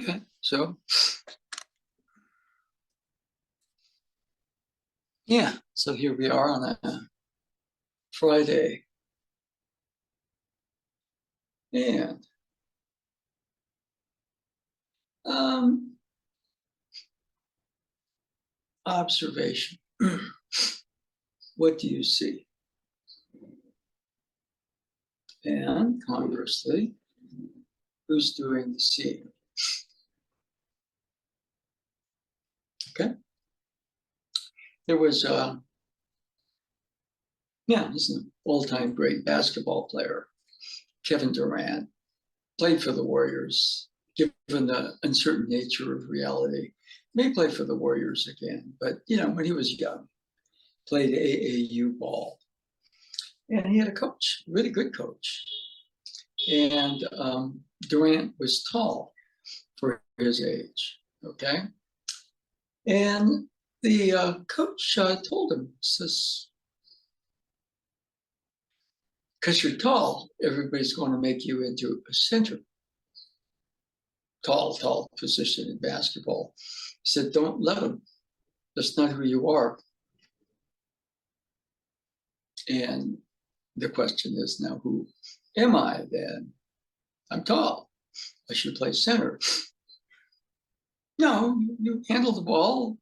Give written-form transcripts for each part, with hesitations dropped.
Okay, so yeah, so here we are on a Friday, and um, observation. What do you see? And conversely, who's doing the seeing? Okay, there was he's an all-time great basketball player, Kevin Durant. Played for the Warriors. Given the uncertain nature of reality, may play for the Warriors again. But when he was young, played AAU ball, and he had a coach, really good coach. And Durant was tall for his age. Okay, and the coach told him, says, because you're tall, everybody's going to make you into a center. Tall position in basketball. He said, don't let them. That's not who you are. And the question is now, who am I then? I'm tall. I should play center. No, you handle the ball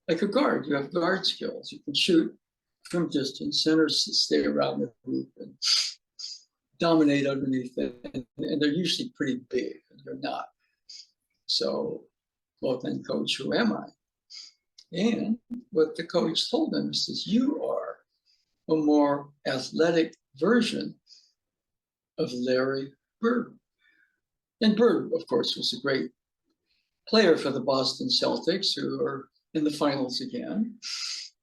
like a guard. You have guard skills. You can shoot from distance. Centers stay around the hoop and dominate underneath it. And they're usually pretty big, and they're not. So, well, then, coach, who am I? And what the coach told them is, you are a more athletic version of Larry Bird. And Bird, of course, was a great player for the Boston Celtics, who are in the finals again.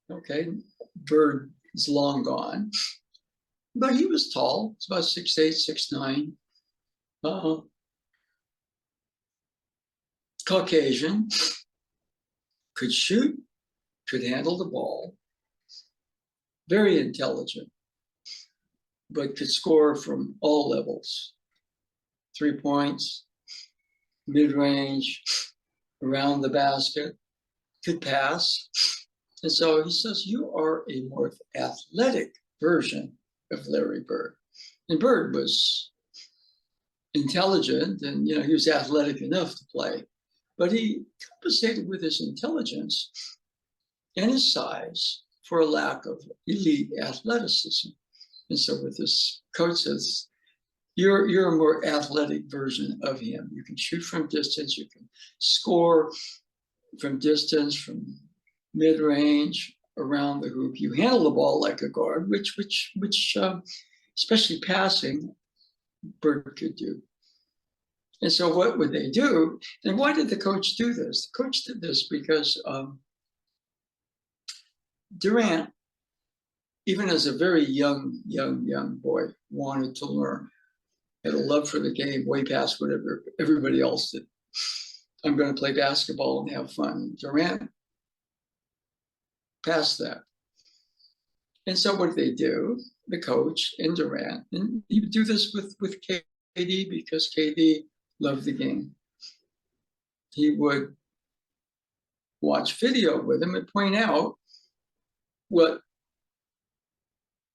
Okay, Bird is long gone, but he was tall. It's about 6'8", 6'9". Caucasian, could shoot, could handle the ball, very intelligent, but could score from all levels. 3 points, mid-range, around the basket, could pass. And so he says, you are a more athletic version of Larry Bird. And Bird was intelligent, and he was athletic enough to play, but he compensated with his intelligence and his size for a lack of elite athleticism. And so with this coach says, you're a more athletic version of him. You can shoot from distance, you can score from distance, from mid-range, around the hoop. You handle the ball like a guard, which especially passing, Bird could do. And so what would they do? And why did the coach do this? The coach did this because Durant, even as a very young boy, wanted to learn. Had a love for the game way past whatever everybody else did. I'm going to play basketball and have fun. Durant passed that. And so what did they do? The coach and Durant, and he would do this with KD because KD loved the game. He would watch video with him and point out what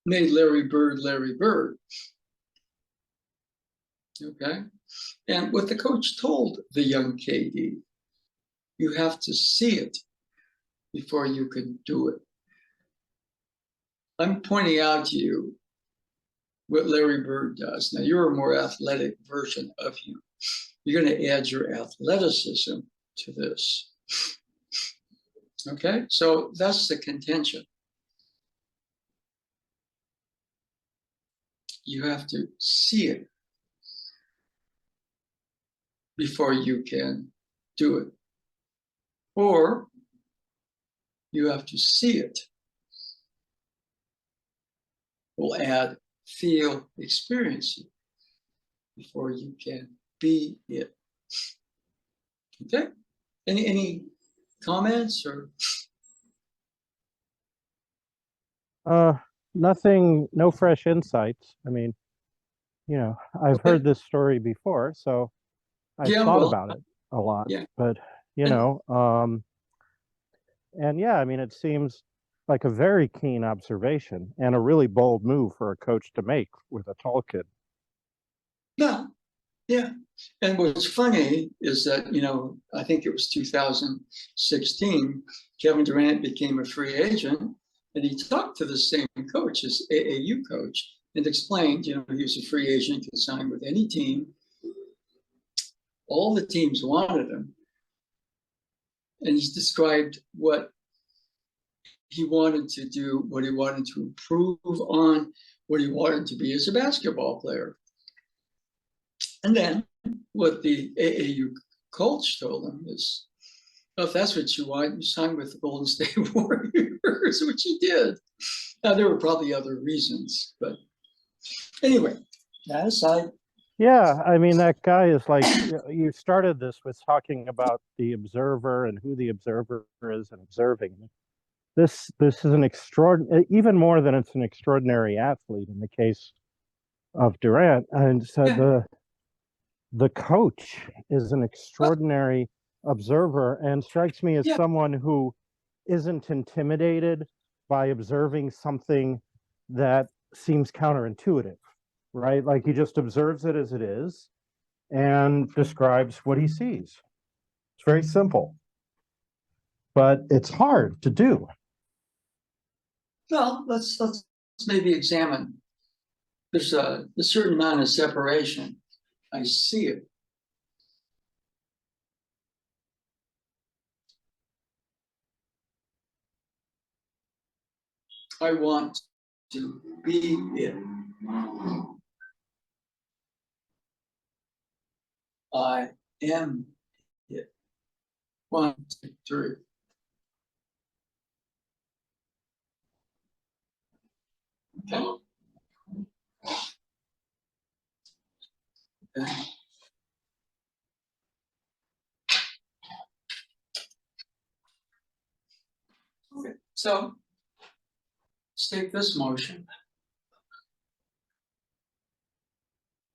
made Larry Bird Larry Bird. Okay? And what the coach told the young KD, you have to see it before you can do it. I'm pointing out to you what Larry Bird does. Now, you're a more athletic version of him. You're going to add your athleticism to this. Okay? So that's the contention. You have to see it before you can do it. Or you have to see it. We'll add feel, experience it before you can be it. Okay? Any comments or? Nothing, no fresh insights. I mean, I've heard this story before, so I've Yeah, thought well, about it a lot, yeah. but you And know, and yeah, I mean, it seems like a very keen observation and a really bold move for a coach to make with a tall kid. yeah, yeah. And what's funny is that, I think it was 2016, Kevin Durant became a free agent and he talked to the same coach, his AAU coach, and explained, he was a free agent, could sign with any team. All the teams wanted him. And he's described what he wanted to do, what he wanted to improve on, what he wanted to be as a basketball player. And then what the AAU coach told him is, "Oh, if that's what you want, you sign with the Golden State Warriors," which he did. Now, there were probably other reasons, but anyway, that aside. Yeah, I mean, that guy is like, you started this with talking about the observer and who the observer is and observing. This is an extraordinary, even more than it's an extraordinary athlete in the case of Durant. And so Yeah, the coach is an well, extraordinary observer and strikes me as yeah, someone who isn't intimidated by observing something that seems counterintuitive, right? Like he just observes it as it is and describes what he sees. It's very simple, but it's hard to do. well, let's maybe examine. There's a certain amount of separation. I see it. I want to be it. I am it. 1, 2, 3. Okay. Okay. Okay. So let's take this motion.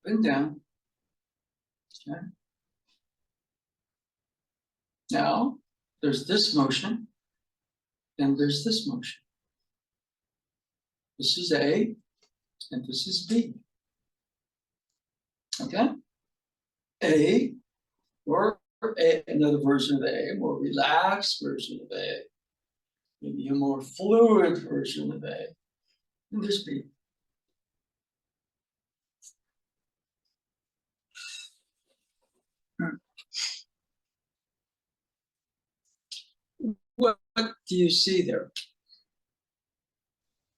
Up and down. Okay. Now there's this motion, and there's this motion. This is A, and this is B. Okay. A, or another version of A, a more relaxed version of A, maybe a more fluid version of A, and there's B. What do you see there?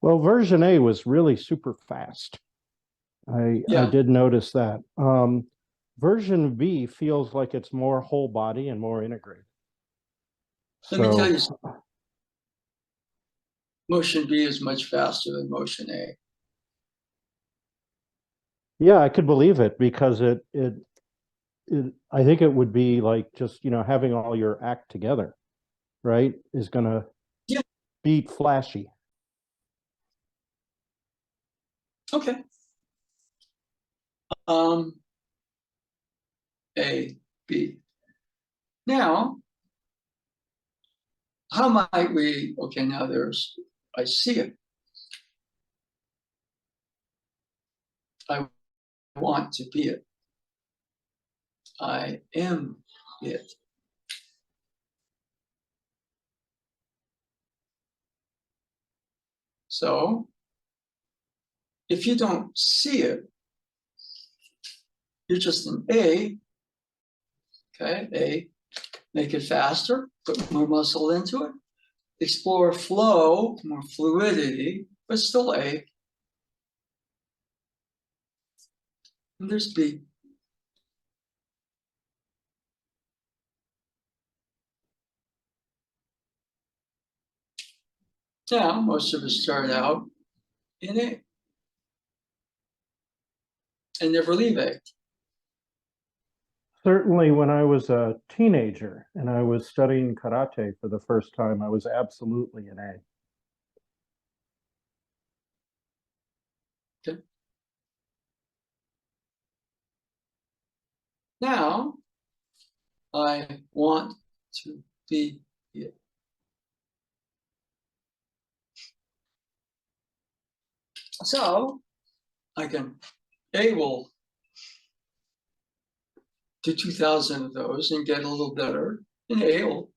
Well, version A was really super fast. I Yeah. did notice that. Version B feels like it's more whole body and more integrated. Let me tell you, So motion B is much faster than motion A. yeah, I could believe it because I think it would be like just, having all your act together, right? Is gonna Yeah. beat flashy. Okay. A, B. Now, how might we, okay, now I see it. I want to be it. I am it. So if you don't see it, you're just an A, okay, A, make it faster, put more muscle into it, explore flow, more fluidity, but still A. And there's B. Now, most of us start out in A and never leave A. Certainly, when I was a teenager and I was studying karate for the first time, I was absolutely an A. Okay. Now, I want to be it. So I can, A will do 2,000 of those and get a little better, and A will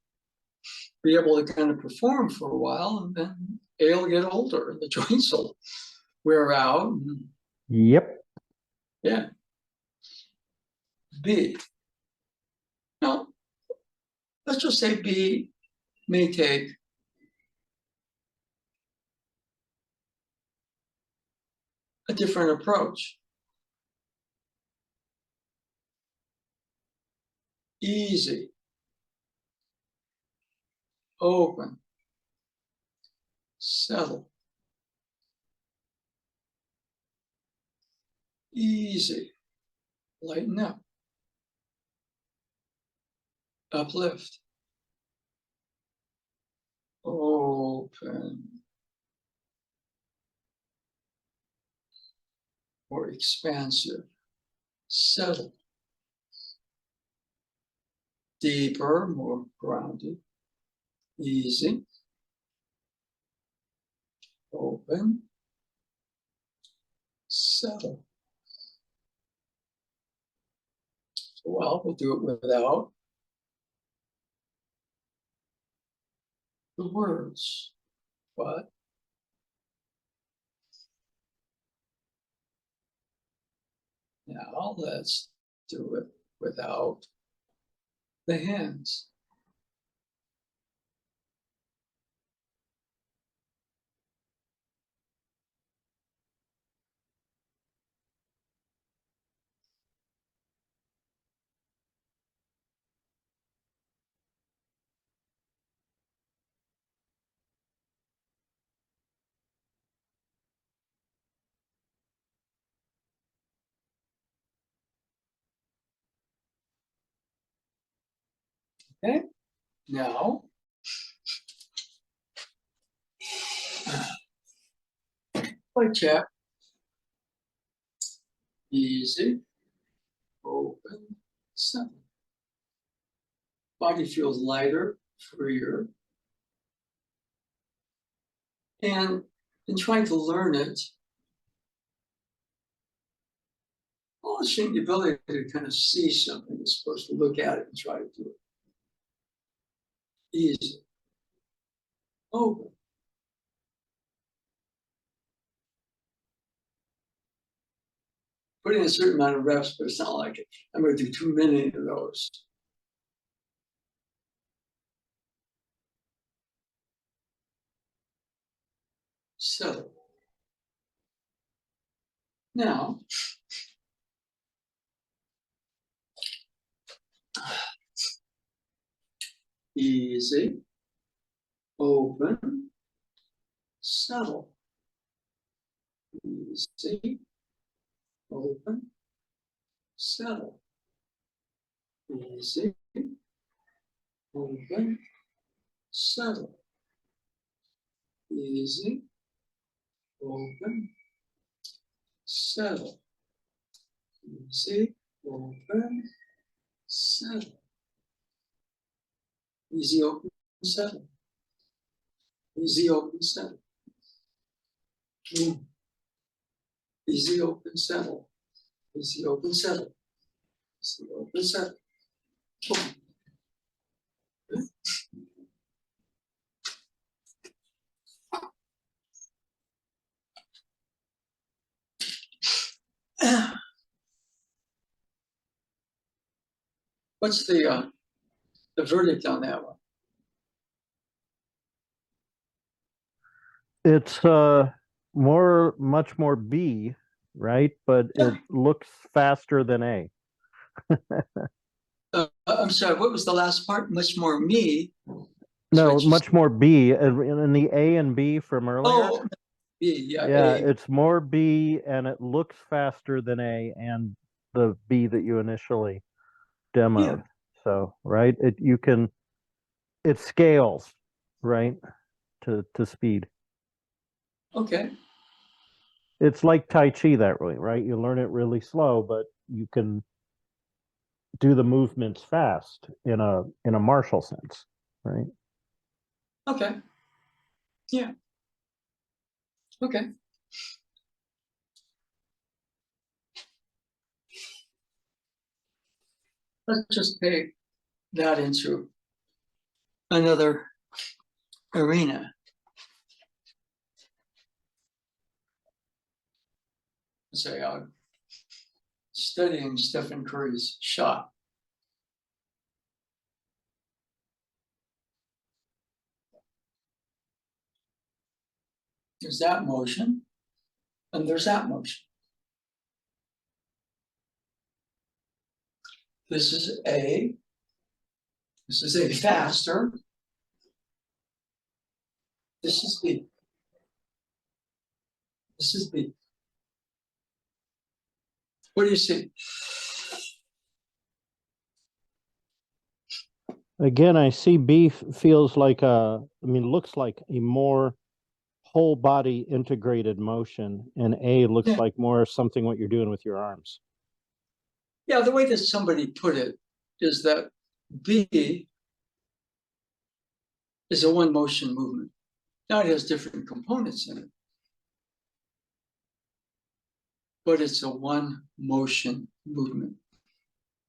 be able to kind of perform for a while, and then A will get older, and the joints will wear out. And, Yep. yeah. B. Now, let's just say B may take a different approach. Easy, open, settle. Easy, lighten up, uplift, open, or expansive, settle, deeper, more grounded, easy, open, settle. Well, we'll do it without the words, but now let's do it without the hands. Okay, now play check. Easy, open, settle. Body feels lighter, freer. And in trying to learn it, polishing the ability to kind of see something is supposed to look at it and try to do it. Easy, open. Put in a certain amount of reps, but it's not like it. I'm going to do too many of those. Settle. Now, easy, open, settle. Easy, open, settle. Easy, open, settle. Easy, open, settle. Easy, open, settle. Easy, open, settle. Easy, open, settle. Boom. Easy, open, settle. Easy, open, settle. Easy, open, settle. Boom. What's the verdict on that one? It's much more B, right? But it looks faster than A. I'm sorry, what was the last part? Much more me. No, much more B. In the A and B from earlier. Oh, B, yeah. Yeah, A. it's more B and it looks faster than A and the B that you initially demoed. Yeah. So, right, it scales, right, to speed. Okay. It's like Tai Chi that way, right? You learn it really slow, but you can do the movements fast in a martial sense, right? Okay. Yeah. Okay. Let's just take that into another arena. Say, studying Stephen Curry's shot. There's that motion, and there's that motion. This is A. This is A faster. This is B. This is B. What do you see? Again, I see B feels like looks like a more whole body integrated motion, and A looks like more something what you're doing with your arms. Yeah, the way that somebody put it is that B is a one motion movement. Now it has different components in it, but it's a one motion movement.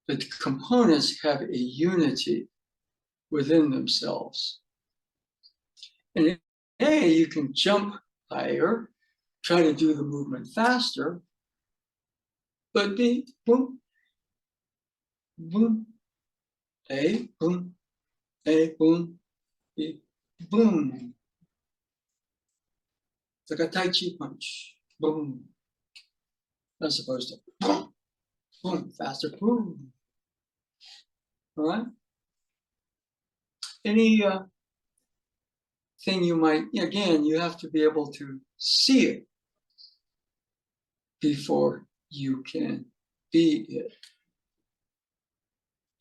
The components have a unity within themselves. And in A, you can jump higher, try to do the movement faster, but B, boom, boom, A, boom, B, boom. It's like a Tai Chi punch, boom, as opposed to boom, boom, faster, boom. All right? Any thing you might, again, you have to be able to see it before you can be it.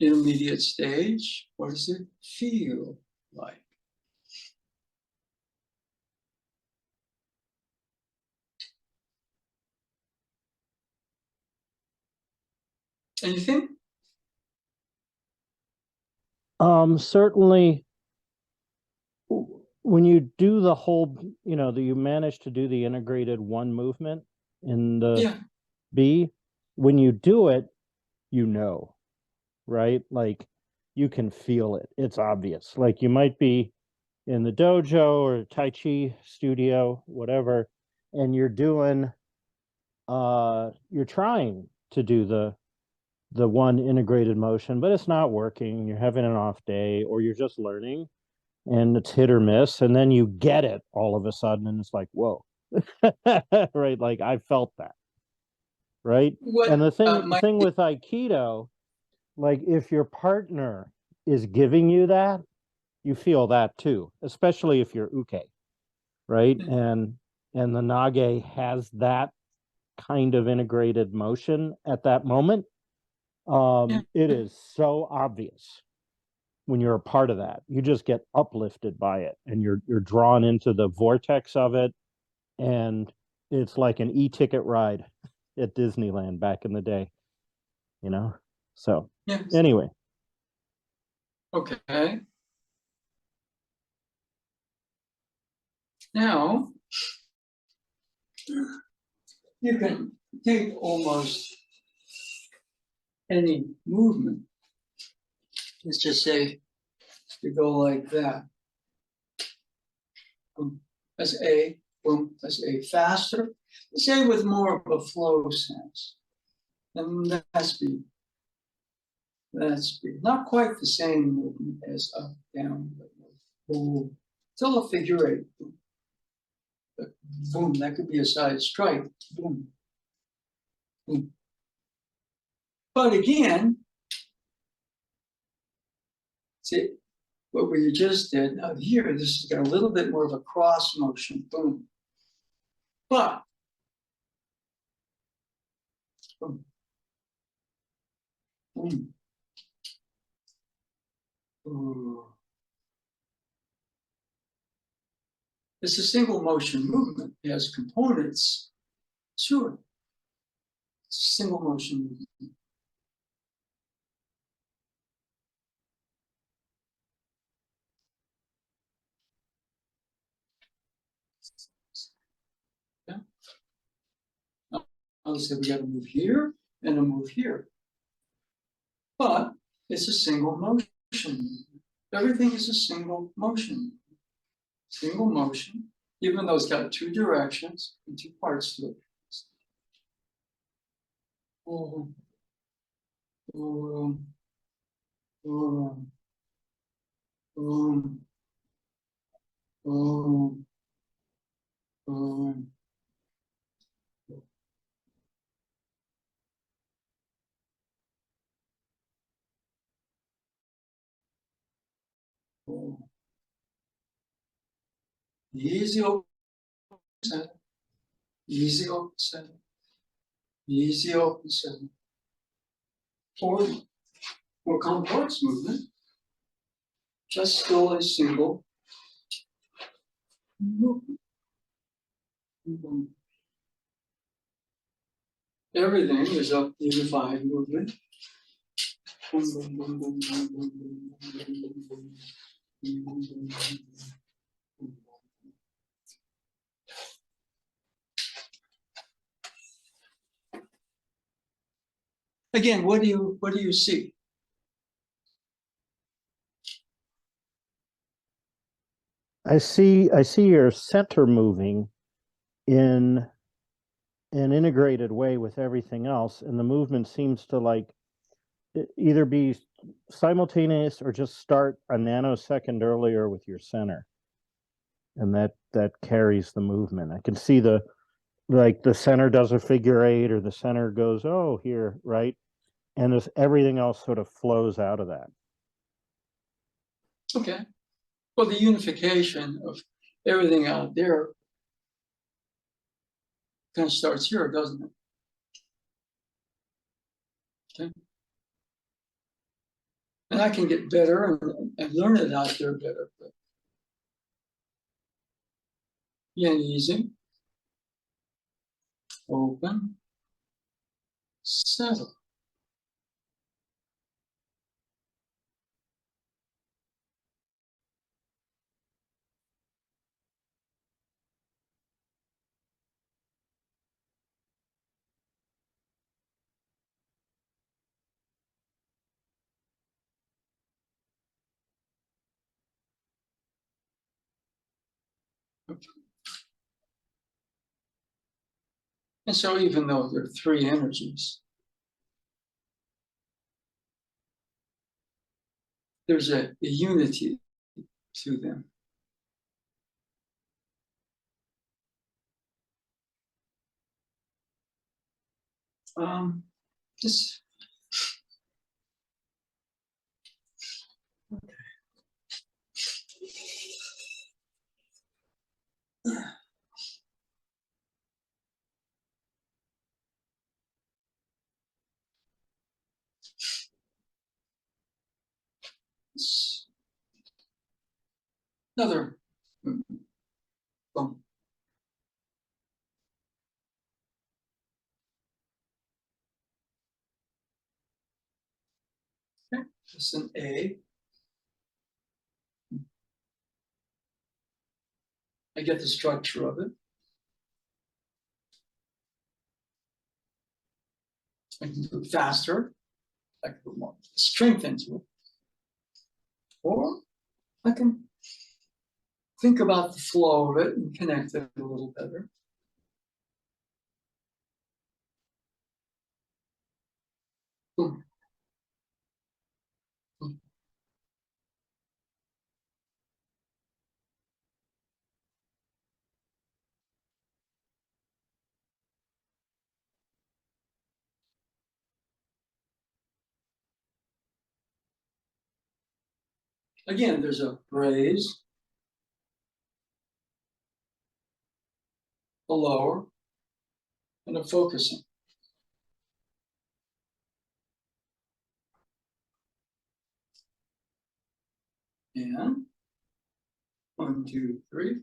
Intermediate stage, what does it feel like? Anything? Certainly when you do the whole, you manage to do the integrated one movement in the B, when you do it, right? Like you can feel it. It's obvious. Like you might be in the dojo or Tai Chi studio, whatever, and you're trying to do the one integrated motion, but it's not working. You're having an off day, or you're just learning, and it's hit or miss, and then you get it all of a sudden, and it's like, whoa, right? Like I felt that, right? And the thing with Aikido, like if your partner is giving you that, you feel that too, especially if you're uke, right? And the nage has that kind of integrated motion at that moment. It is so obvious when you're a part of that. You just get uplifted by it, and you're drawn into the vortex of it, and it's like an e-ticket ride at Disneyland back in the day, So anyway. Okay. Now, you can take almost any movement. Let's just say you go like that. That's A, boom, that's A faster. Let's say with more of a flow sense. And that's B. That's B. Not quite the same movement as up, down, but boom. Still a figure eight. Boom. But boom, that could be a side strike. Boom. Boom. But again, see what we just did. Now here, this has got a little bit more of a cross motion. Boom. But boom. Boom. Ooh. It's a single motion movement. It has components to it. It's a single motion movement. Obviously, we got to move here and a move here. But it's a single motion. Everything is a single motion. Single motion, even though it's got two directions and two parts to it. Oh, oh, oh, oh, oh, oh. Easy open center, easy open center, easy open center. Or more complex movement, just still a single movement. Everything is a unified movement. Again, what do you see? I see your center moving in an integrated way with everything else, and the movement seems to like either be simultaneous or just start a nanosecond earlier with your center, and that carries the movement. I can see the center does a figure eight, or the center goes, oh, here, right? And there's everything else sort of flows out of that. Okay. Well, the unification of everything out there kind of starts here, doesn't it? Okay. And I can get better and learn it out there better. But yeah, easy, open, settle. Okay. And so even though there are three energies, there's a unity to them. This. Another boom. Okay, just an A. I get the structure of it. I can do it faster. I can put more strength into it. Or I can think about the flow of it and connect it a little better. Boom. Boom. Again, there's a raise, a lower, and a focusing. And 1, 2, 3,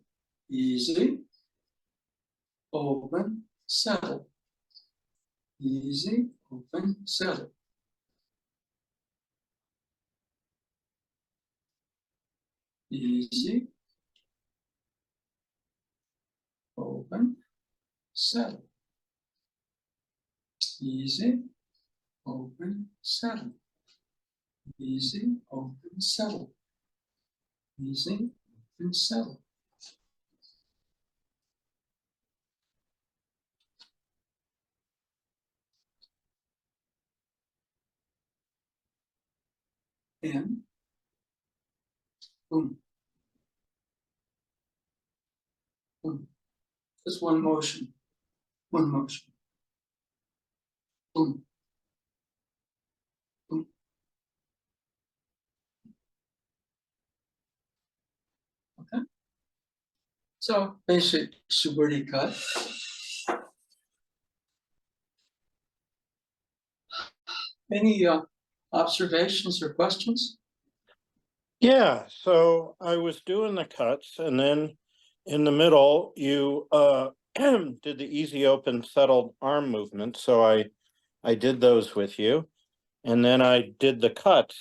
easy, open, settle. Easy, open, settle. Easy, open, settle. Easy, open, settle. Easy, open, settle. Easy, open, settle. And boom, boom. Just one motion, one motion. Boom, boom. Okay. So basic Suburti cut. Any observations or questions? Yeah, so I was doing the cuts, and then in the middle, you did the easy open settled arm movement. So I did those with you, and then I did the cuts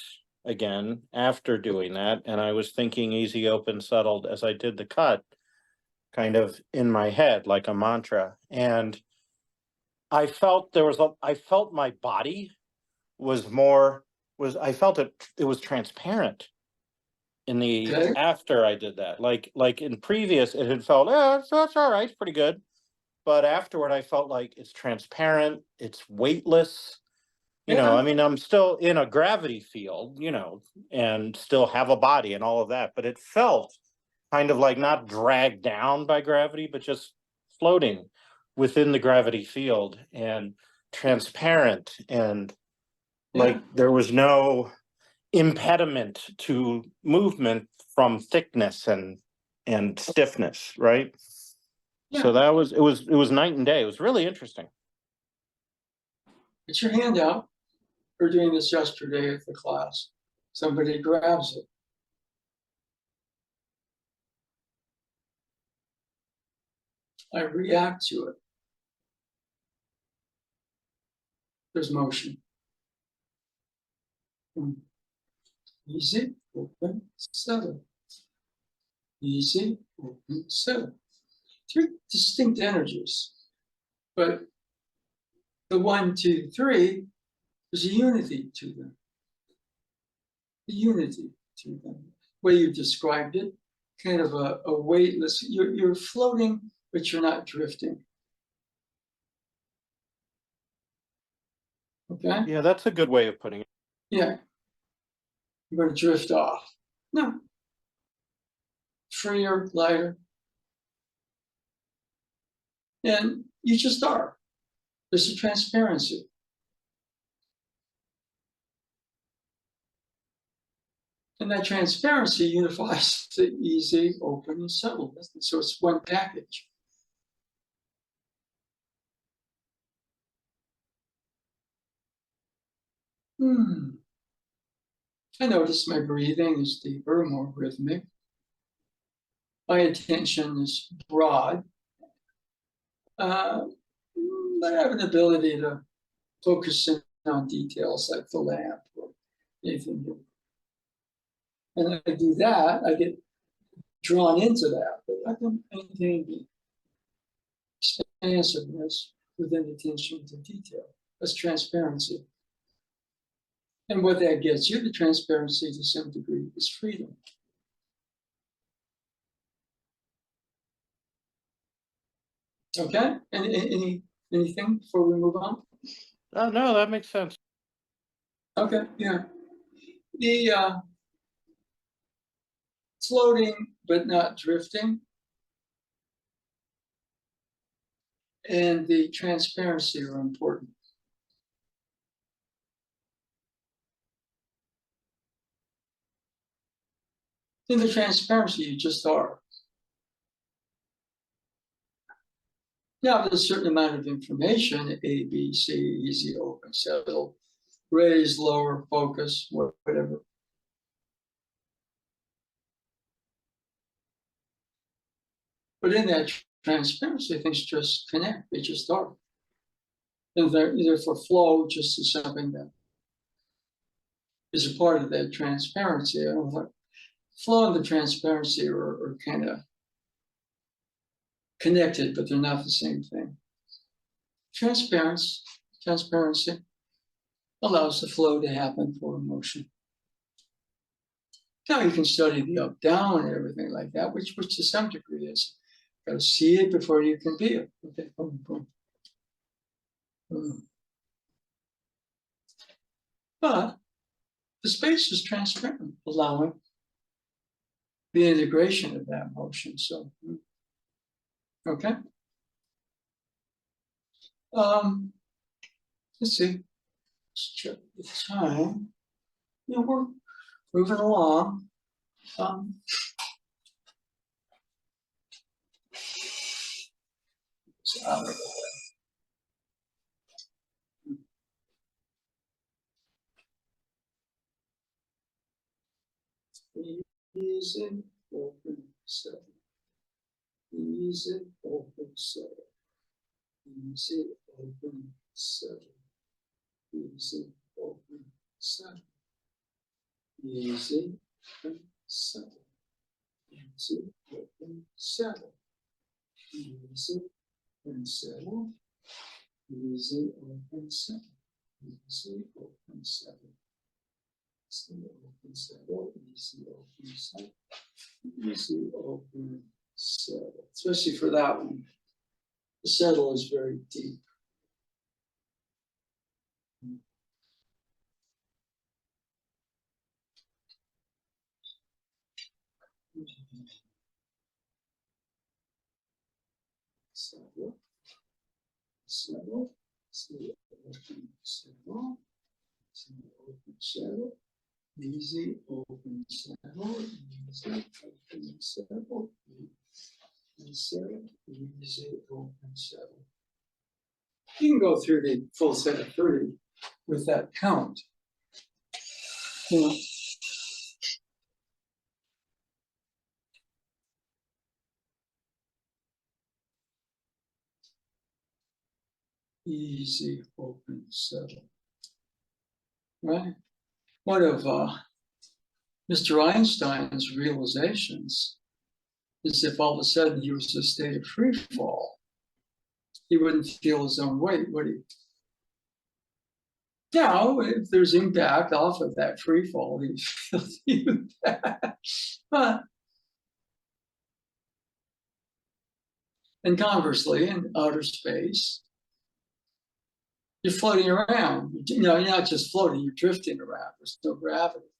again after doing that, and I was thinking easy open settled as I did the cut, kind of in my head like a mantra. And I felt I felt my body was more was I felt it was transparent in the Okay. after I did that. Like in previous, it had felt, that's all right, it's pretty good. But afterward, I felt like it's transparent, it's weightless. Yeah. I mean, I'm still in a gravity field, and still have a body and all of that, but it felt kind of like not dragged down by gravity, but just floating within the gravity field and transparent, and like Yeah. there was no impediment to movement from thickness and stiffness, right? Yeah. So that was it was night and day. It was really interesting. Get your hand out. We're doing this yesterday at the class. Somebody grabs it. I react to it. There's motion. Easy, open, settle. Easy, open, settle. Three distinct energies. But the 1, 2, 3, there's a unity to them. A unity to them. The way you described it, kind of a weightless, you're floating, but you're not drifting. Okay? Yeah, that's a good way of putting it. Yeah. You're going to drift off. No. Freer, lighter. And you just are. There's a transparency. And that transparency unifies the easy, open, and settled. So it's one package. I notice my breathing is deeper, more rhythmic. My attention is broad. But I have an ability to focus in on details like the lamp or anything. And I do that, I get drawn into that, but I can maintain the expansiveness within attention to detail. That's transparency. And what that gets you, the transparency to some degree, is freedom. Okay? Anything before we move on? No, that makes sense. Okay, yeah. The floating but not drifting, and the transparency are important. In the transparency, you just are. Now, there's a certain amount of information, A, B, C, easy, open, settle, raise, lower, focus, whatever. But in that transparency, things just connect, they just are. And therefore, flow just is something that is a part of that transparency. I don't know, flow and the transparency are kind of connected, but they're not the same thing. Transparency Transparency allows the flow to happen for emotion. Now you can study the up down and everything like that, which to some degree is got to see it before you can be it. Okay, boom, boom. Boom. But the space is transparent, allowing the integration of that motion. So, okay. Let's see. Let's check the time. Yeah, we're moving along. It's out of the way. Easy, open, settle. Easy, open, settle. Easy, open, settle. Easy, open, settle. Easy, open, settle. Easy, open, settle. Easy, open, settle. Easy, open, settle. Easy, open, settle. Easy, open, settle. Easy, open, settle. Easy, open, settle. Especially for that one. The settle is very deep. Settle, settle, settle, open, settle, open, settle, easy, open, settle, easy, open, settle, easy, open, settle. You can go through the full set of 30 with that count. You know, easy, open, settle. Right? One of Mr. Einstein's realizations is if all of a sudden he was in a state of free fall, he wouldn't feel his own weight, would he? Now, if there's impact off of that free fall, he'd feel the impact. But, and conversely, in outer space, you're floating around. You know, you're not just floating, you're drifting around. There's no gravity.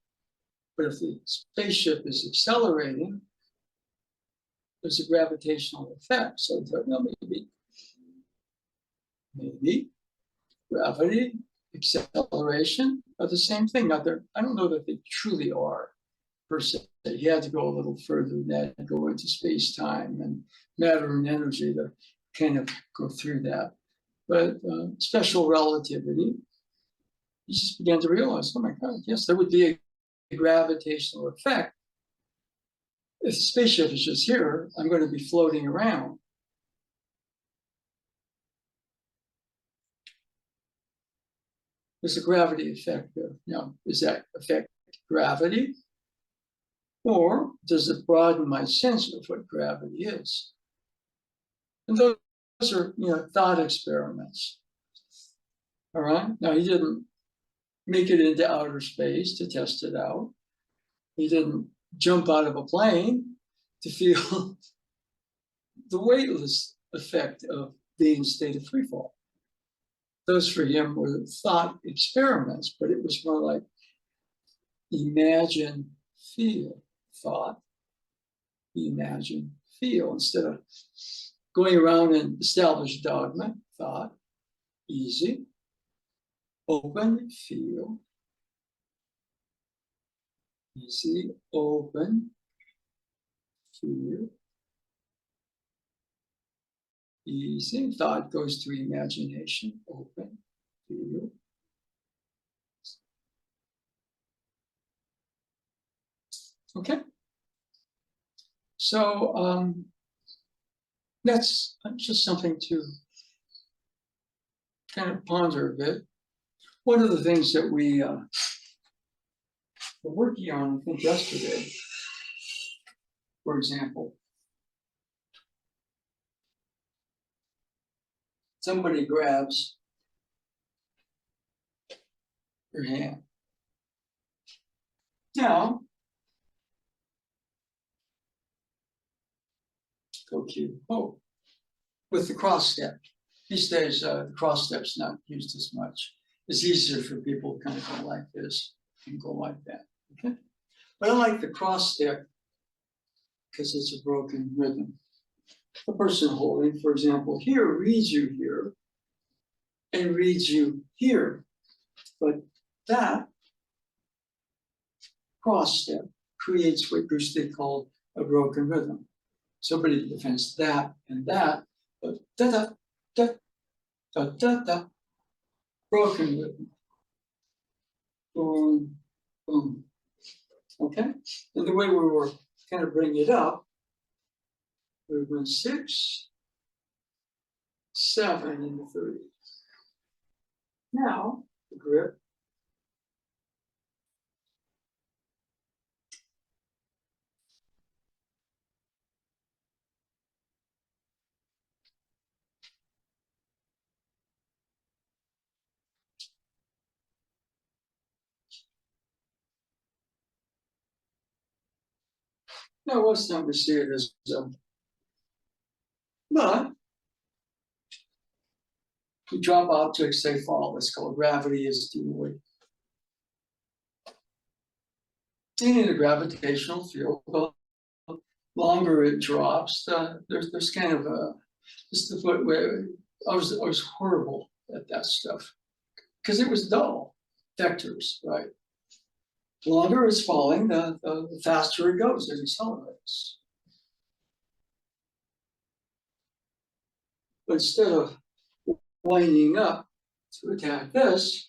But if the spaceship is accelerating, there's a gravitational effect. So, well, maybe gravity, acceleration are the same thing. Now, I don't know that they truly are, per se. You had to go a little further than that and go into space-time and matter and energy to kind of go through that. But special relativity, you just began to realize, oh my God, yes, there would be a gravitational effect. If the spaceship is just here, I'm going to be floating around. There's a gravity effect there. Now, does that affect gravity? Or does it broaden my sense of what gravity is? And those are, you know, thought experiments. All right. Now, he didn't make it into outer space to test it out. He didn't jump out of a plane to feel the weightless effect of being in a state of free fall. Those for him were thought experiments, but it was more like imagine, feel, thought, imagine, feel, instead of going around and establish dogma, thought, easy, open, feel, easy, open, feel, easy. Thought goes to imagination, open, feel. Okay. So that's just something to kind of ponder a bit. One of the things that we were working on, I think yesterday, for example, somebody grabs your hand. Now, go cue. Oh, with the cross step. These days, the cross step's not used as much. It's easier for people to kind of go like this and go like that. Okay, but I like the cross step because it's a broken rhythm. The person holding, for example, here reads you here and reads you here, but that cross step creates what Guste called a broken rhythm. Somebody defends that and that, but da da da da da da, broken rhythm. Boom, boom. Okay, and the way we were kind of bringing it up, we went 6, 7 in the 30. Now the grip. Now, most time we see it as but we drop objects, they fall. It's called gravity is due weight. And in a gravitational field, the longer it drops, there's kind of a just the foot where I was horrible at that stuff because it was dull vectors, right? The longer it's falling, the faster it goes, it accelerates. But instead of winding up to attack this,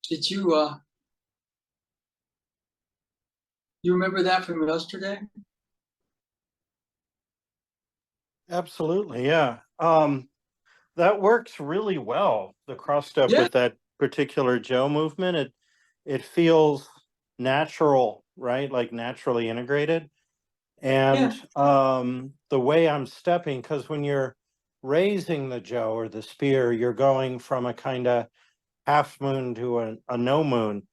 did you remember that from yesterday? Absolutely, yeah. That works really well. The cross step Yeah. with that particular Joe movement, it feels natural, right? Like naturally integrated. And the way I'm stepping, because when you're raising the Joe or the spear, you're going from a kind of half moon to a no moon.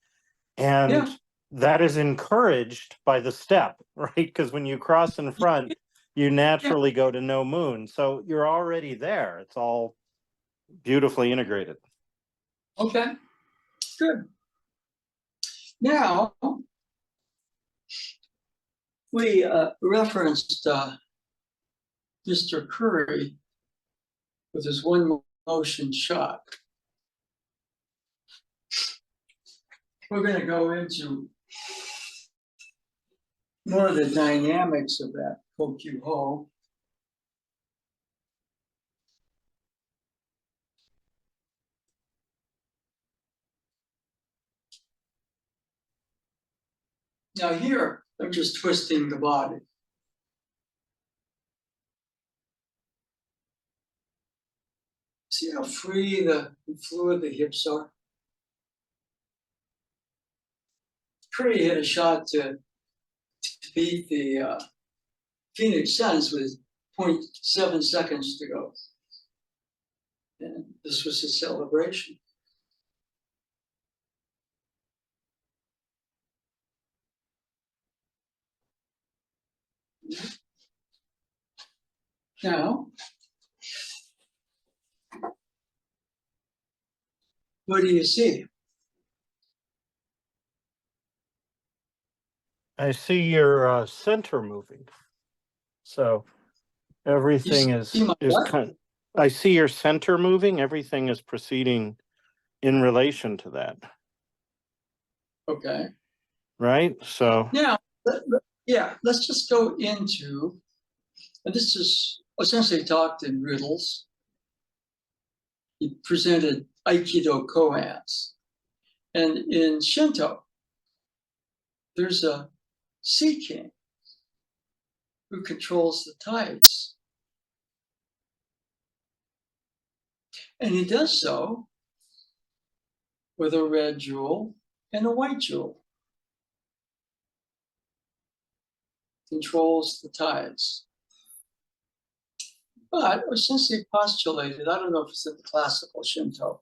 And Yeah. that is encouraged by the step, right? Because when you cross in front, you naturally go to no moon. So you're already there. It's all beautifully integrated. Okay, good. Now, we referenced Mr. Curry with his one motion shot. We're going to go into more of the dynamics of that Kokyu Ho. Now here, I'm just twisting the body. See how free and fluid the hips are? Curry hit a shot to beat the Phoenix Suns with 0.7 seconds to go. And this was a celebration. Now, what do you see? I see your center moving. So everything is what? kind of, I see your center moving. Everything is proceeding in relation to that. Okay. Right? So Now, let's just go into, and this is essentially talked in riddles. He presented Aikido koans. And in Shinto, there's a sea king who controls the tides. And he does so with a red jewel and a white jewel. Controls the tides. But essentially postulated, I don't know if it's in the classical Shinto,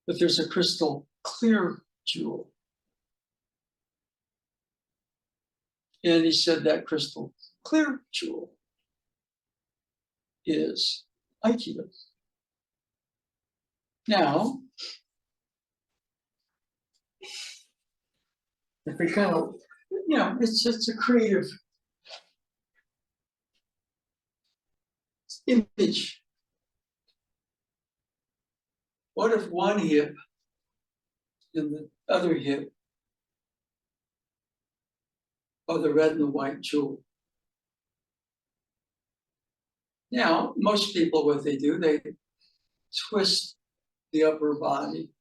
that there's a crystal clear jewel. And he said that crystal clear jewel is Aikido. Now, if we kind of, it's a creative image. What if one hip and the other hip are the red and the white jewel? Now, most people, what they do, they twist the upper body.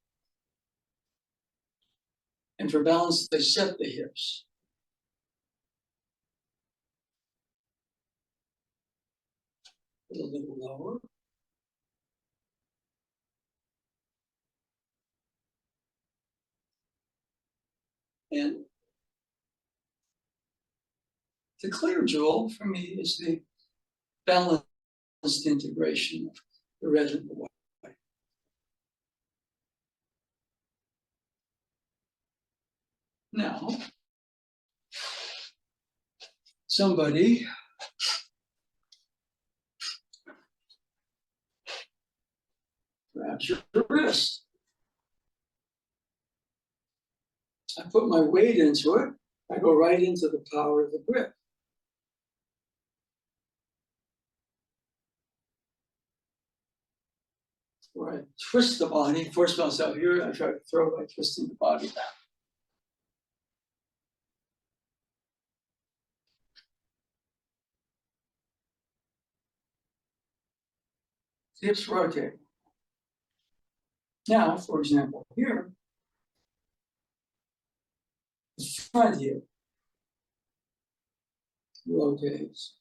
And for balance, they set the hips. A little lower. And the clear jewel for me is the balanced integration of the red and the white. Now, somebody grabs your wrist. I put my weight into it. I go right into the power of the grip. Where I twist the body, force myself here, I try to throw by twisting the body back. Hips rotate. Now, for example, here, the front hip rotates.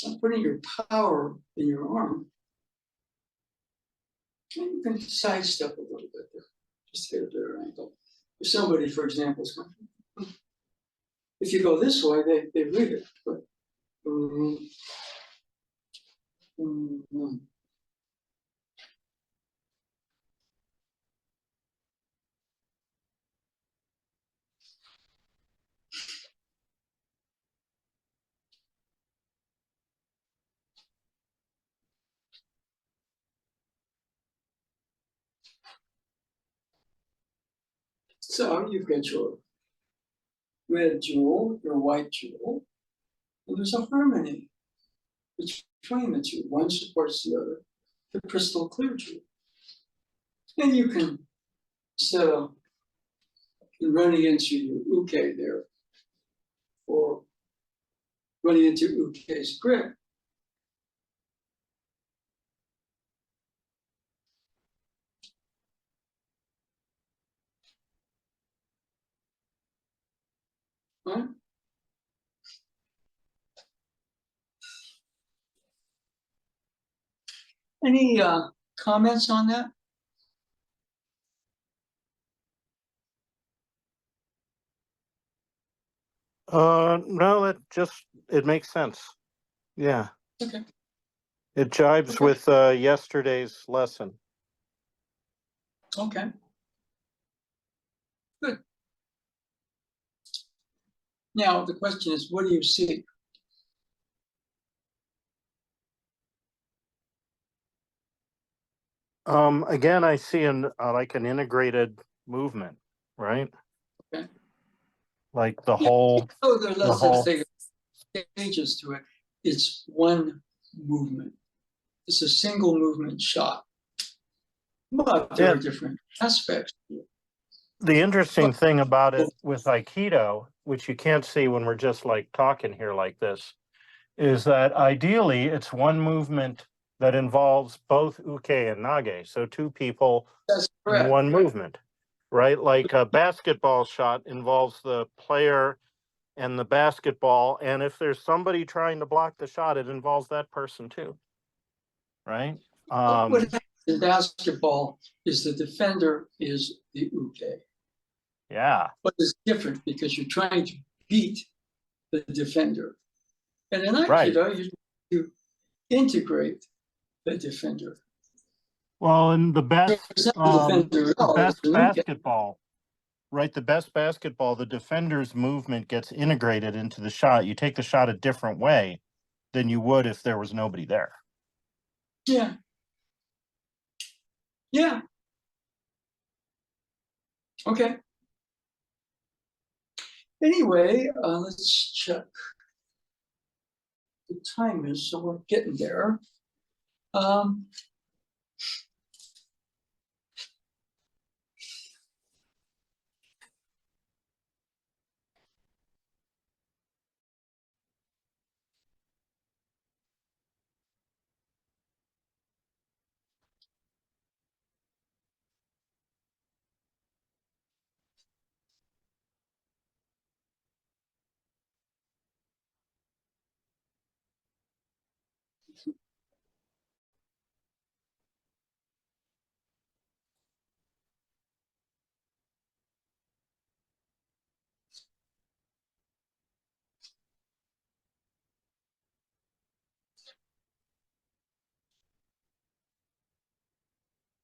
I'm putting your power in your arm. And you can sidestep a little bit there, just to get a better angle. If somebody, for example, is going, if you go this way, they read it. But, So you've got your red jewel, your white jewel, and there's a harmony between the two. One supports the other, the crystal clear jewel. And you can set up running into your uke there, or running into uke's grip. Right? Any comments on that? No, it makes sense. Yeah. Okay. It jives Okay. with yesterday's lesson. Okay. Good. Now the question is, what do you see? Again, I see like an integrated movement, right? Okay. Like the Yeah. whole, Oh, there are whole- less stages to it. It's one movement. It's a single movement shot. But there Yeah. are different aspects to it. The interesting thing about it with Aikido, which you can't see when we're just like talking here like this, is that ideally it's one movement that involves both uke and nage. So two people That's in correct. one movement, right? Like a basketball shot involves the player and the basketball. And if there's somebody trying to block the shot, it involves that person too, right? What happens in basketball is the defender is the uke. Yeah. But it's different because you're trying to beat the defender. And in Right. Aikido, you integrate the defender. Well, and the best, It's not the defender at all, it's best the uke. basketball, right? The best basketball, the defender's movement gets integrated into the shot. You take the shot a different way than you would if there was nobody there. Yeah. Yeah. Okay. Anyway, let's check the time is, so we're getting there.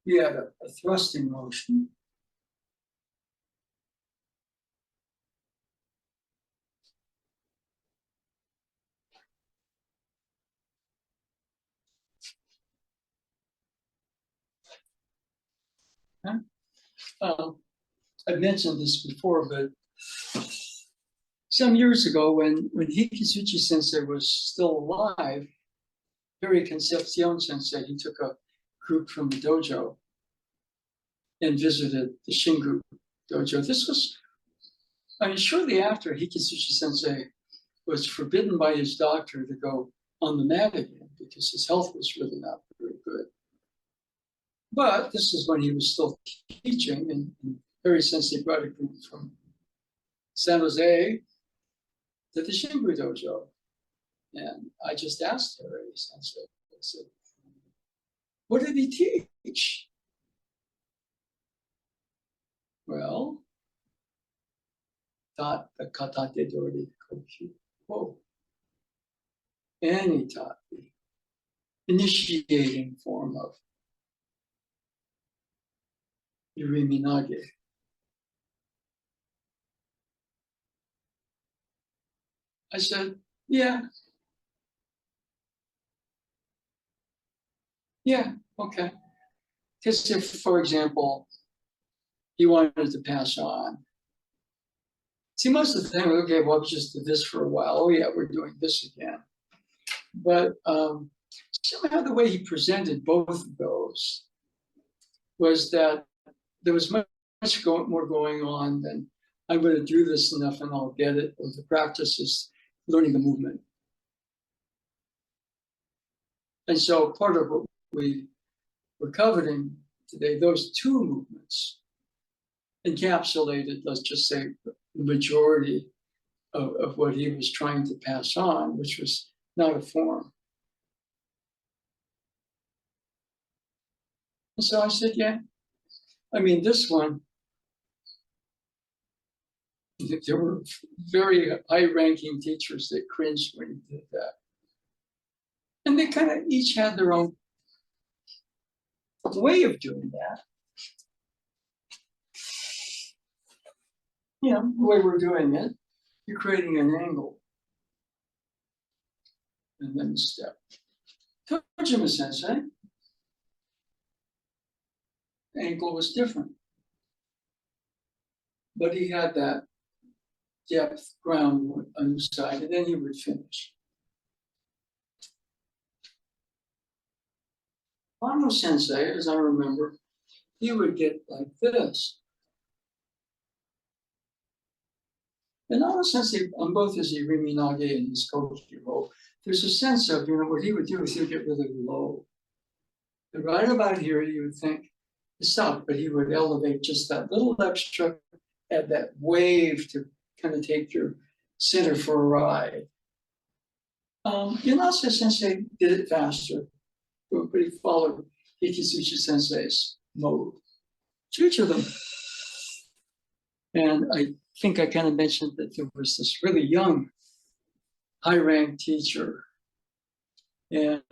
We had a thrusting motion. I've mentioned this before, but some years ago when Hikisuchi Sensei was still alive, Harry Concepcion Sensei, he took a group from the dojo and visited the Shingu dojo. This was, I mean, shortly after Hikisuchi Sensei was forbidden by his doctor to go on the mat again because his health was really not very good. But this is when he was still teaching, and Harry Sensei brought a group from San Jose to the Shingu dojo. And I just asked Harry Sensei, I said, what did he teach? Well, taught the katate dori koku. Whoa. And he taught the initiating form of Yurimi Nage. I said, yeah. Yeah, okay. Because if, for example, he wanted to pass on, see, most of the time, okay, well, we just did this for a while. Oh, yeah, we're doing this again. But somehow the way he presented both of those was that there was much more going on than I'm going to do this enough and I'll get it. Or the practice is learning the movement. And so part of what we were coveting today, those two movements encapsulated, let's just say, the majority of what he was trying to pass on, which was not a form. And so I said, yeah. I mean, this one, there were very high-ranking teachers that cringed when he did that. And they kind of each had their own way of doing that. You know, the way we're doing it, you're creating an angle. And then step. Kojima Sensei, the angle was different. but he had that depth ground on the side, and then he would finish. Ano Sensei, as I remember, he would get like this. And Ano Sensei, on both his Irimi Nage and his Koki roll, there's a sense of, what he would do is he would get really low. And right about here, you would think, stop, but he would elevate just that little extra, add that wave to kind of take your center for a ride. Yanase Sensei did it faster, but he followed Hikisuchi Sensei's mode. To each of them. And I think I kind of mentioned that there was this really young, high-ranked teacher. And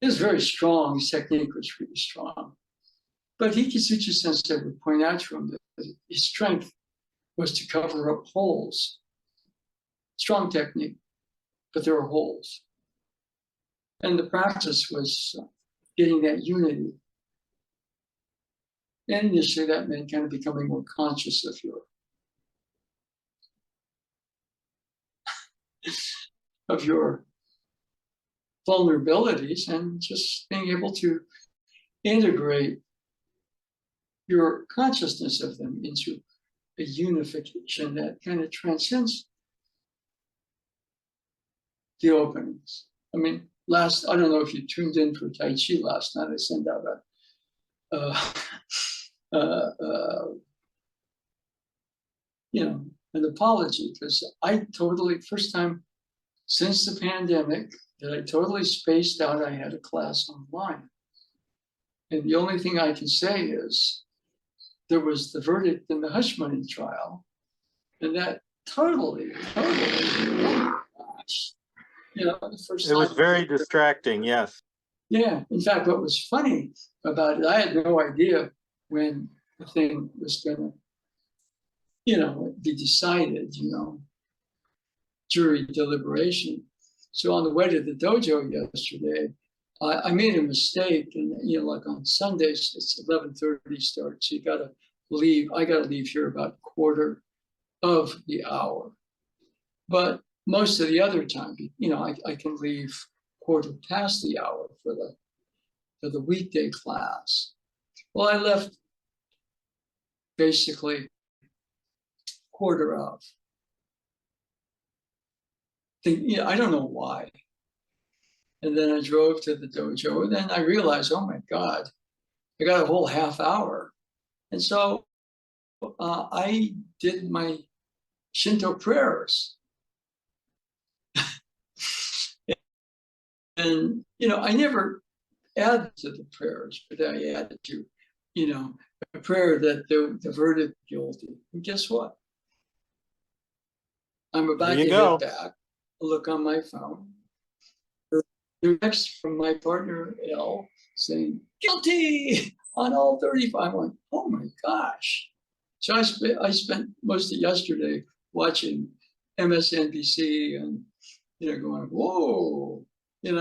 he was very strong. His technique was really strong. But Hikisuchi Sensei would point out to him that his strength was to cover up holes. Strong technique, but there were holes. And the practice was getting that unity. And initially that meant kind of becoming more conscious of your vulnerabilities and just being able to integrate your consciousness of them into a unification that kind of transcends the openings. I mean, I don't know if you tuned in for Tai Chi last night. I sent out an apology, because I totally, first time since the pandemic, that I totally spaced out. I had a class online. And the only thing I can say is there was the verdict in the hush money trial. And that totally, gosh, the first It was time, very distracting, yes. Yeah. In fact, what was funny about it, I had no idea when the thing was going to, be decided, jury deliberation. So on the way to the dojo yesterday, I made a mistake, and like on Sundays it's 11:30 start, so you got to leave. I got to leave here about quarter of the hour, but most of the other time, I can leave quarter past the hour for the weekday class. Well, I left basically quarter of. I don't know why. And then I drove to the dojo, and then I realized, oh my God, I got a whole half hour. And so I did my Shinto prayers. And, I never added to the prayers, but I added to, a prayer that the verdict guilty. And guess what? I'm about to go. head back, look on my phone. The text from my partner, L, saying, guilty on all 35. I went, oh my gosh. So I spent most of yesterday watching MSNBC and, going, whoa, and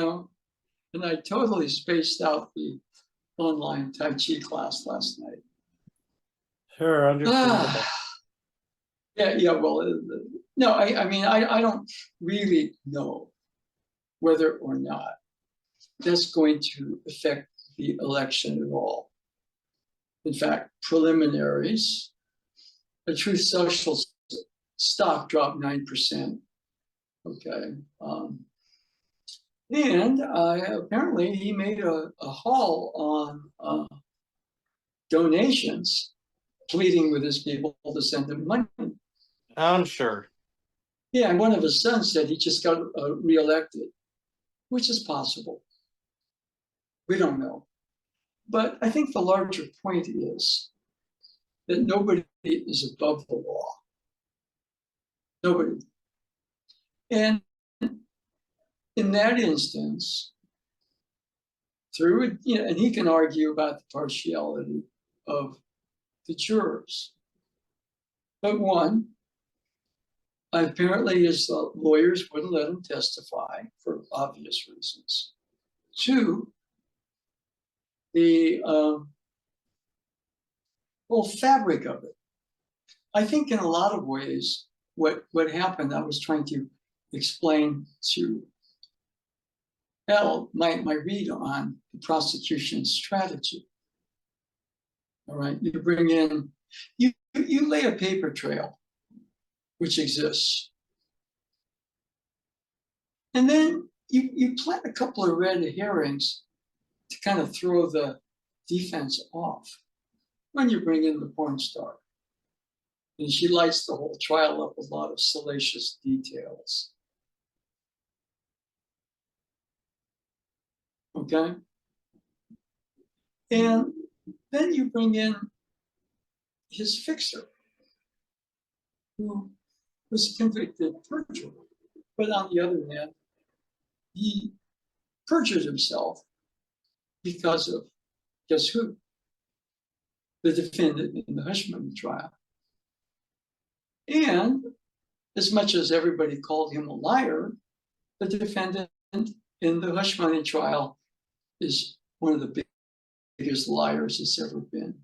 I totally spaced out the online Tai Chi class last night. Sure, understandable. Yeah, well, no, I mean, I don't really know whether or not that's going to affect the election at all. In fact, preliminaries, the Truth Social stock dropped 9%. Okay. And apparently he made a haul on donations, pleading with his people to send him money. I'm sure. Yeah, and one of his sons said he just got reelected, which is possible. We don't know. But I think the larger point is that nobody is above the law. Nobody. And in that instance, and he can argue about the partiality of the jurors. But one, apparently his lawyers wouldn't let him testify for obvious reasons. Two, the whole fabric of it. I think in a lot of ways, what happened, I was trying to explain to Elle my read on the prosecution strategy. All right, you bring in, you lay a paper trail, which exists. And then you plant a couple of red herrings to kind of throw the defense off when you bring in the porn star. And she lights the whole trial up with a lot of salacious details. Okay? And then you bring in his fixer, who was a convicted perjurer. But on the other hand, he perjured himself because of, guess who? The defendant in the hush money trial. And as much as everybody called him a liar, the defendant in the hush money trial is one of the biggest liars that's ever been.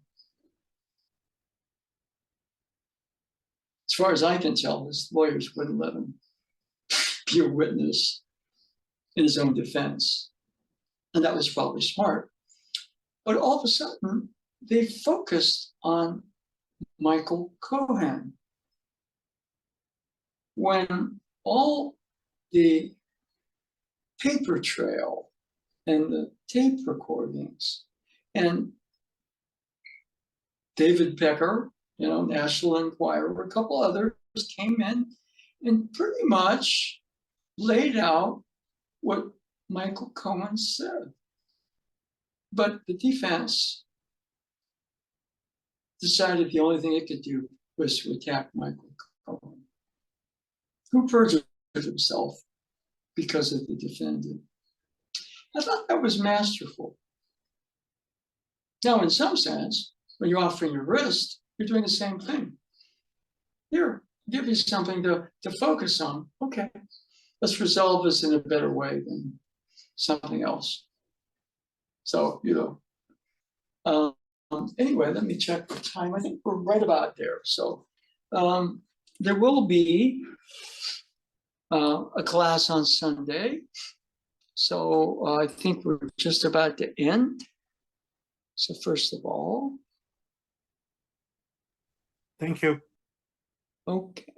As far as I can tell, his lawyers wouldn't let him be a witness in his own defense. And that was probably smart. But all of a sudden, they focused on Michael Cohen. When all the paper trail and the tape recordings and David Becker, National Enquirer, a couple others came in and pretty much laid out what Michael Cohen said. But the defense decided the only thing it could do was to attack Michael Cohen, who perjured himself because of the defendant. I thought that was masterful. Now, in some sense, when you're offering your wrist, you're doing the same thing. Here, I'll give you something to focus on. Okay, let's resolve this in a better way than something else. So, anyway, let me check the time. I think we're right about there. So there will be a class on Sunday. So I think we're just about to end. So first of all. Thank you. Okay.